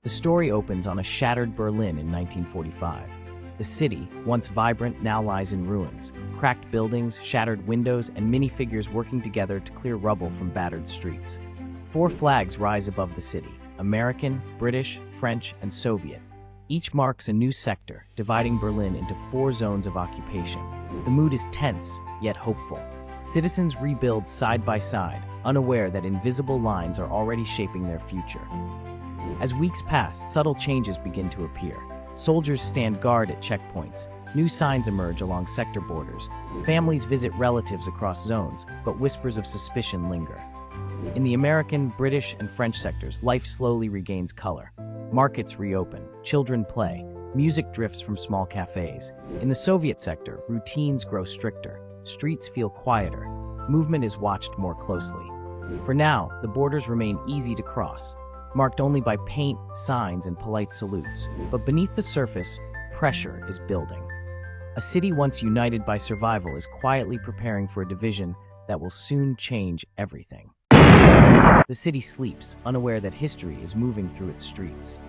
The story opens on a shattered Berlin in 1945. The city, once vibrant, now lies in ruins. Cracked buildings, shattered windows, and minifigures working together to clear rubble from battered streets. 4 flags rise above the city: American, British, French, and Soviet. Each marks a new sector, dividing Berlin into 4 zones of occupation. The mood is tense, yet hopeful. Citizens rebuild side by side, unaware that invisible lines are already shaping their future. As weeks pass, subtle changes begin to appear. Soldiers stand guard at checkpoints. New signs emerge along sector borders. Families visit relatives across zones, but whispers of suspicion linger. In the American, British, and French sectors, life slowly regains color. Markets reopen, children play, music drifts from small cafes. In the Soviet sector, routines grow stricter. Streets feel quieter. Movement is watched more closely. For now, the borders remain easy to cross, marked only by paint, signs, and polite salutes. But beneath the surface, pressure is building. A city once united by survival is quietly preparing for a division that will soon change everything. The city sleeps, unaware that history is moving through its streets.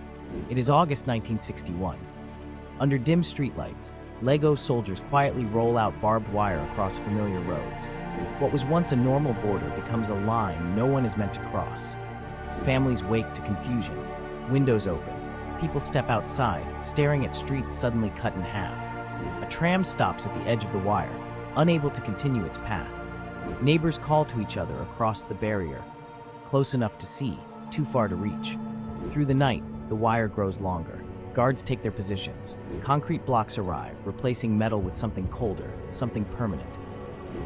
It is August 1961. Under dim streetlights, Lego soldiers quietly roll out barbed wire across familiar roads. What was once a normal border becomes a line no one is meant to cross. Families wake to confusion. Windows open. People step outside, staring at streets suddenly cut in half. A tram stops at the edge of the wire, unable to continue its path. Neighbors call to each other across the barrier, close enough to see, too far to reach. Through the night, the wire grows longer. Guards take their positions. Concrete blocks arrive, replacing metal with something colder, something permanent.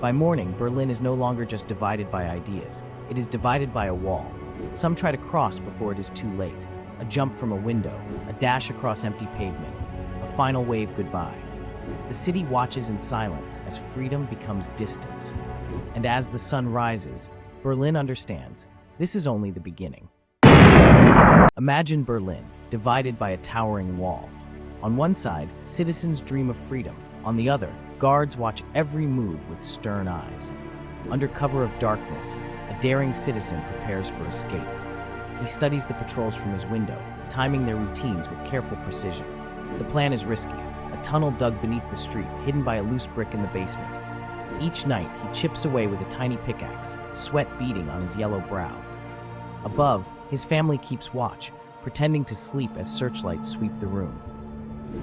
By morning, Berlin is no longer just divided by ideas. It is divided by a wall. Some try to cross before it is too late. A jump from a window, a dash across empty pavement, a final wave goodbye. The city watches in silence as freedom becomes distance. And as the sun rises, Berlin understands this is only the beginning. Imagine Berlin, divided by a towering wall. On one side, citizens dream of freedom. On the other, guards watch every move with stern eyes. Under cover of darkness, a daring citizen prepares for escape. He studies the patrols from his window, timing their routines with careful precision. The plan is risky, a tunnel dug beneath the street, hidden by a loose brick in the basement. Each night, he chips away with a tiny pickaxe, sweat beading on his yellow brow. Above, his family keeps watch, pretending to sleep as searchlights sweep the room.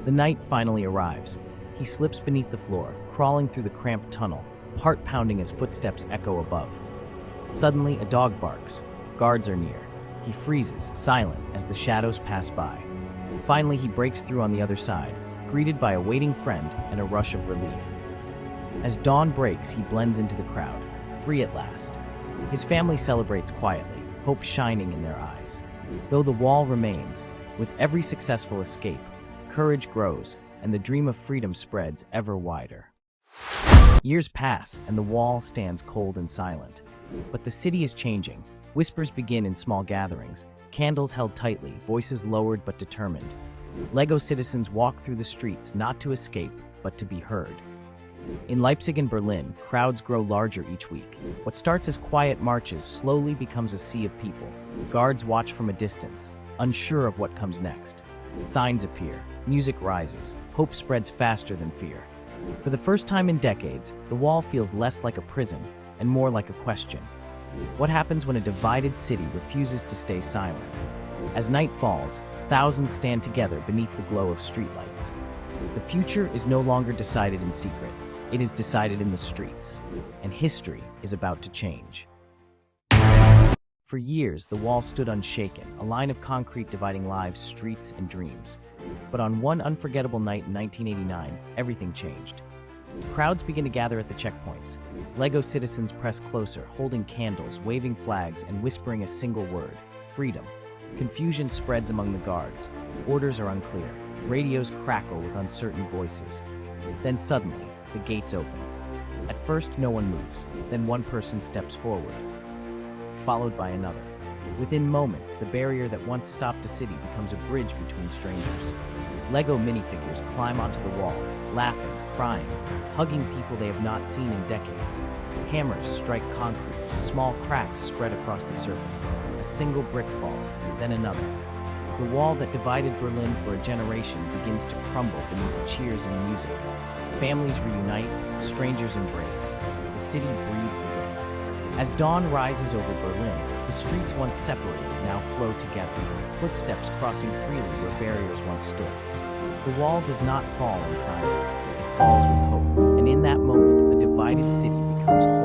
The night finally arrives. He slips beneath the floor, crawling through the cramped tunnel, heart pounding as footsteps echo above. Suddenly, a dog barks. Guards are near. He freezes, silent, as the shadows pass by. Finally, he breaks through on the other side, greeted by a waiting friend and a rush of relief. As dawn breaks, he blends into the crowd, free at last. His family celebrates quietly, hope shining in their eyes. Though the wall remains, with every successful escape, courage grows, and the dream of freedom spreads ever wider. Years pass, and the wall stands cold and silent. But the city is changing. Whispers begin in small gatherings, candles held tightly, voices lowered but determined. Lego citizens walk through the streets not to escape, but to be heard. In Leipzig and Berlin, crowds grow larger each week. What starts as quiet marches slowly becomes a sea of people. Guards watch from a distance, unsure of what comes next. Signs appear, music rises, hope spreads faster than fear. For the first time in decades, the wall feels less like a prison and more like a question. What happens when a divided city refuses to stay silent? As night falls, thousands stand together beneath the glow of streetlights. The future is no longer decided in secret. It is decided in the streets, and history is about to change. For years, the wall stood unshaken, a line of concrete dividing lives, streets, and dreams. But on one unforgettable night in 1989, everything changed. Crowds begin to gather at the checkpoints. Lego citizens press closer, holding candles, waving flags, and whispering a single word: freedom. Confusion spreads among the guards. Orders are unclear. Radios crackle with uncertain voices. Then suddenly, the gates open. At first, no one moves. Then one person steps forward, followed by another. Within moments, the barrier that once stopped a city becomes a bridge between strangers. Lego minifigures climb onto the wall, laughing, crying, hugging people they have not seen in decades. Hammers strike concrete, small cracks spread across the surface. A single brick falls, then another. The wall that divided Berlin for a generation begins to crumble beneath cheers and music. Families reunite, strangers embrace. The city breathes again. As dawn rises over Berlin, the streets once separated now flow together, footsteps crossing freely where barriers once stood. The wall does not fall in silence, it falls with hope, and in that moment, a divided city becomes whole.